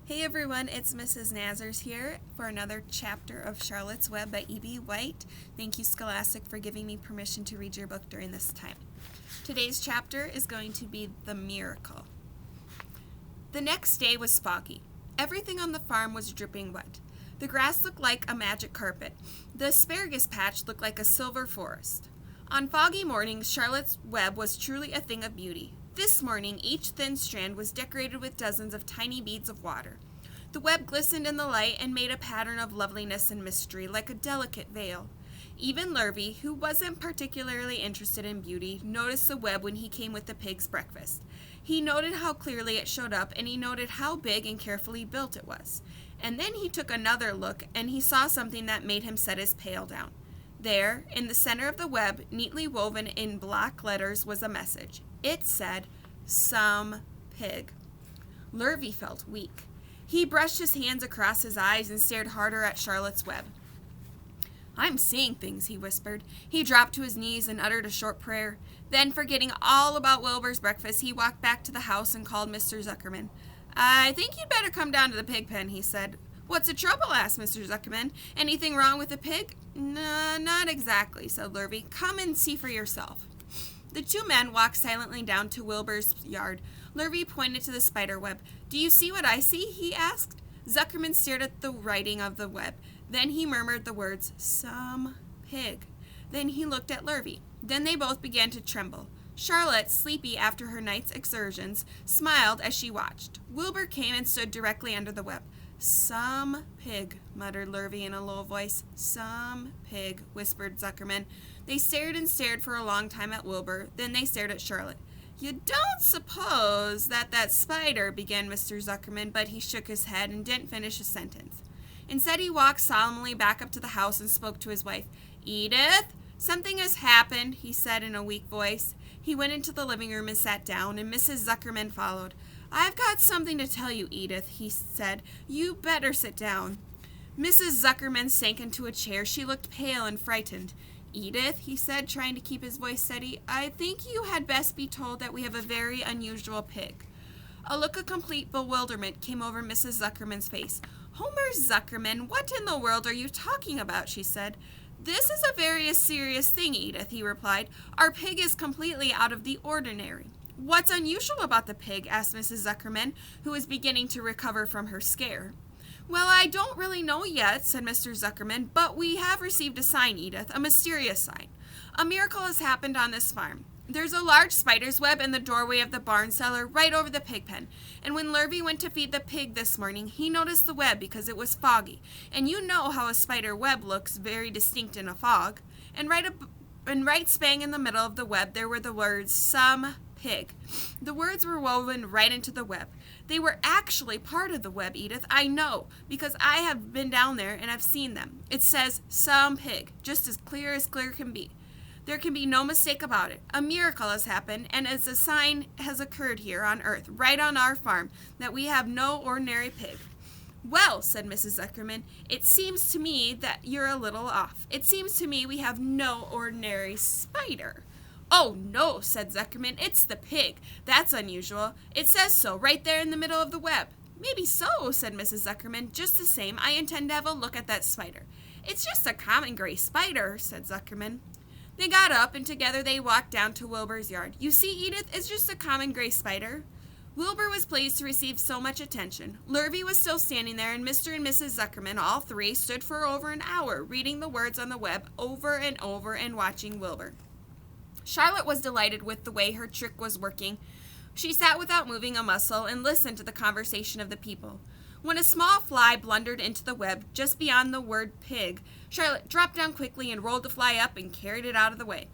Hey everyone, it's Mrs. Nasers here for another chapter of Charlotte's Web by E.B. White. Thank you, Scholastic, for giving me permission to read your book during this time. Today's chapter is going to be The Miracle. The next day was foggy. Everything on the farm was dripping wet. The grass looked like a magic carpet. The asparagus patch looked like a silver forest. On foggy mornings, Charlotte's Web was truly a thing of beauty. This morning, each thin strand was decorated with dozens of tiny beads of water. The web glistened in the light and made a pattern of loveliness and mystery, like a delicate veil. Even Lurvy, who wasn't particularly interested in beauty, noticed the web when he came with the pig's breakfast. He noted how clearly it showed up, and he noted how big and carefully built it was. And then he took another look, and he saw something that made him set his pail down. There, in the center of the web, neatly woven in black letters, was a message. It said, "Some pig." Lurvy felt weak. He brushed his hands across his eyes and stared harder at Charlotte's Web. "I'm seeing things," he whispered. He dropped to his knees and uttered a short prayer. Then, forgetting all about Wilbur's breakfast, he walked back to the house and called Mr. Zuckerman. "I think you'd better come down to the pig pen," he said. "What's the trouble?" asked Mr. Zuckerman. "Anything wrong with the pig?" "No, not exactly," said Lurvy. "Come and see for yourself." The two men walked silently down to Wilbur's yard. Lurvy pointed to the spider web. "Do you see what I see?" he asked. Zuckerman stared at the writing of the web. Then he murmured the words, "Some pig." Then he looked at Lurvy. Then they both began to tremble. Charlotte, sleepy after her night's exertions, smiled as she watched. Wilbur came and stood directly under the web. "Some pig," muttered Lurvy in a low voice. "Some pig," whispered Zuckerman. They stared and stared for a long time at Wilbur. Then they stared at Charlotte. "You don't suppose that spider," began Mr. Zuckerman, but he shook his head and didn't finish his sentence. Instead, he walked solemnly back up to the house and spoke to his wife. "Edith, something has happened," he said in a weak voice. He went into the living room and sat down, and Mrs. Zuckerman followed. "I've got something to tell you, Edith," he said. "You better sit down." Mrs. Zuckerman sank into a chair. She looked pale and frightened. "Edith," he said, trying to keep his voice steady, "I think you had best be told that we have a very unusual pig." A look of complete bewilderment came over Mrs. Zuckerman's face. "Homer Zuckerman, what in the world are you talking about?" she said. "This is a very serious thing, Edith," he replied. "Our pig is completely out of the ordinary." "What's unusual about the pig?" asked Mrs. Zuckerman, who was beginning to recover from her scare. "Well, I don't really know yet," said Mr. Zuckerman, "but we have received a sign, Edith, a mysterious sign. A miracle has happened on this farm. There's a large spider's web in the doorway of the barn cellar right over the pig pen, and when Lurvy went to feed the pig this morning, he noticed the web because it was foggy, and you know how a spider web looks very distinct in a fog. And right spang in the middle of the web there were the words, 'Some pig.' The words were woven right into the web. They were actually part of the web, Edith. I know, because I have been down there and I've seen them. It says, 'Some pig,' just as clear can be. There can be no mistake about it. A miracle has happened, and as a sign has occurred here on earth, right on our farm, that we have no ordinary pig." "Well," said Mrs. Zuckerman, "it seems to me that you're a little off. It seems to me we have no ordinary spider." "Oh, no," said Zuckerman, "it's the pig. That's unusual. It says so right there in the middle of the web." "Maybe so," said Mrs. Zuckerman. "Just the same, I intend to have a look at that spider." "It's just a common gray spider," said Zuckerman. They got up, and together they walked down to Wilbur's yard. "You see, Edith, it's just a common gray spider." Wilbur was pleased to receive so much attention. Lurvy was still standing there, and Mr. and Mrs. Zuckerman, all three, stood for over an hour, reading the words on the web over and over and watching Wilbur. Charlotte was delighted with the way her trick was working. She sat without moving a muscle and listened to the conversation of the people. When a small fly blundered into the web just beyond the word pig, Charlotte dropped down quickly and rolled the fly up and carried it out of the way.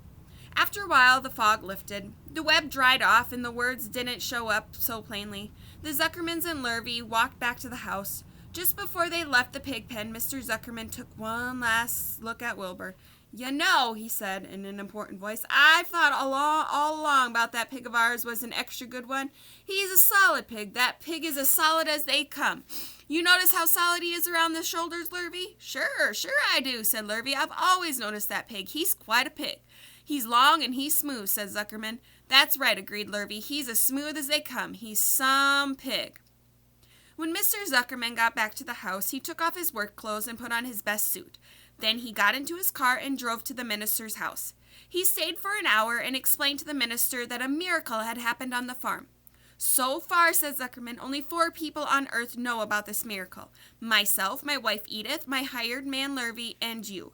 After a while, the fog lifted. The web dried off and the words didn't show up so plainly. The Zuckermans and Lurvy walked back to the house. Just before they left the pig pen, Mr. Zuckerman took one last look at Wilbur. "You know," he said in an important voice, "I've thought all along about that pig of ours was an extra good one. He's a solid pig. That pig is as solid as they come. You notice how solid he is around the shoulders, Lurvy?" Sure I do," said Lurvy. "I've always noticed that pig. He's quite a pig." "He's long and he's smooth," said Zuckerman. "That's right," agreed Lurvy. "He's as smooth as they come. He's some pig." When Mr. Zuckerman got back to the house, he took off his work clothes and put on his best suit. Then he got into his car and drove to the minister's house. He stayed for an hour and explained to the minister that a miracle had happened on the farm. "So far," said Zuckerman, "only 4 people on earth know about this miracle. Myself, my wife Edith, my hired man Lurvy, and you."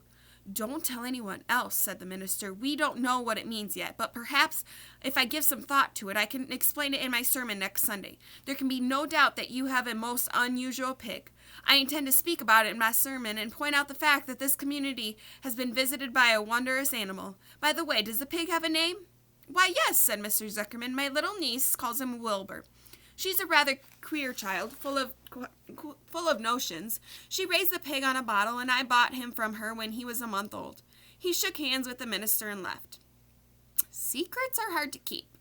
"Don't tell anyone else," said the minister. "We don't know what it means yet, but perhaps if I give some thought to it, I can explain it in my sermon next Sunday. There can be no doubt that you have a most unusual pig. I intend to speak about it in my sermon and point out the fact that this community has been visited by a wondrous animal. By the way, does the pig have a name?" "Why, yes," said Mr. Zuckerman. "My little niece calls him Wilbur. She's a rather queer child, full of notions. She raised the pig on a bottle, and I bought him from her when he was a month old." He shook hands with the minister and left. Secrets are hard to keep.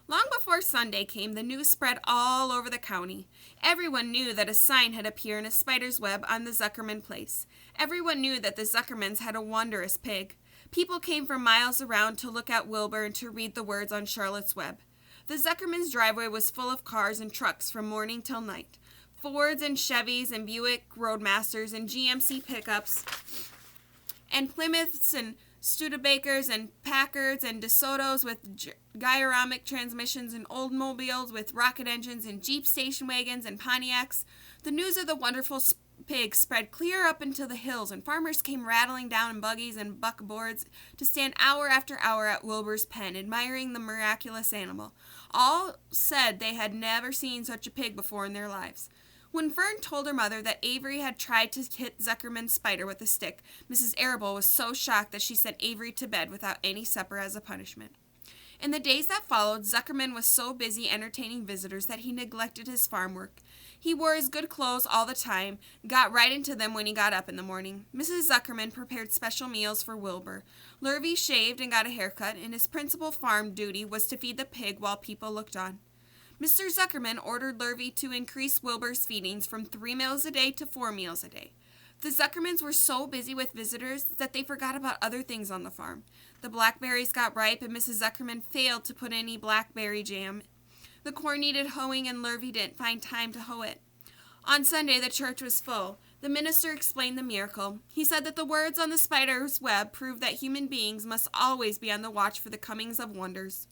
Long before Sunday came, the news spread all over the county. Everyone knew that a sign had appeared in a spider's web on the Zuckerman place. Everyone knew that the Zuckermans had a wondrous pig. People came from miles around to look at Wilbur and to read the words on Charlotte's Web. The Zuckermans' driveway was full of cars and trucks from morning till night. Fords and Chevys and Buick Roadmasters and GMC pickups and Plymouths and Studebakers and Packards and DeSotos with gyromic transmissions and Oldsmobiles with rocket engines and Jeep station wagons and Pontiacs. The news of the wonderful pig spread clear up into the hills, and farmers came rattling down in buggies and buckboards to stand hour after hour at Wilbur's pen, admiring the miraculous animal. All said they had never seen such a pig before in their lives. When Fern told her mother that Avery had tried to hit Zuckerman's spider with a stick, Mrs. Arable was so shocked that she sent Avery to bed without any supper as a punishment. In the days that followed, Zuckerman was so busy entertaining visitors that he neglected his farm work. He wore his good clothes all the time, got right into them when he got up in the morning. Mrs. Zuckerman prepared special meals for Wilbur. Lurvy shaved and got a haircut, and his principal farm duty was to feed the pig while people looked on. Mr. Zuckerman ordered Lurvy to increase Wilbur's feedings from 3 meals a day to 4 meals a day. The Zuckermans were so busy with visitors that they forgot about other things on the farm. The blackberries got ripe, and Mrs. Zuckerman failed to put any blackberry jam. The corn needed hoeing, and Lurvy didn't find time to hoe it. On Sunday, the church was full. The minister explained the miracle. He said that the words on the spider's web proved that human beings must always be on the watch for the comings of wonders.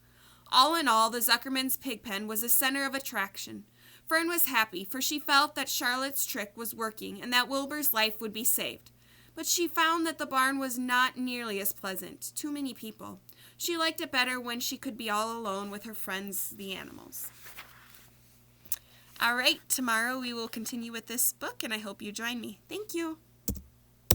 All in all, the Zuckerman's pig pen was a center of attraction. Fern was happy, for she felt that Charlotte's trick was working and that Wilbur's life would be saved. But she found that the barn was not nearly as pleasant. Too many people. She liked it better when she could be all alone with her friends, the animals. All right, tomorrow we will continue with this book, and I hope you join me. Thank you.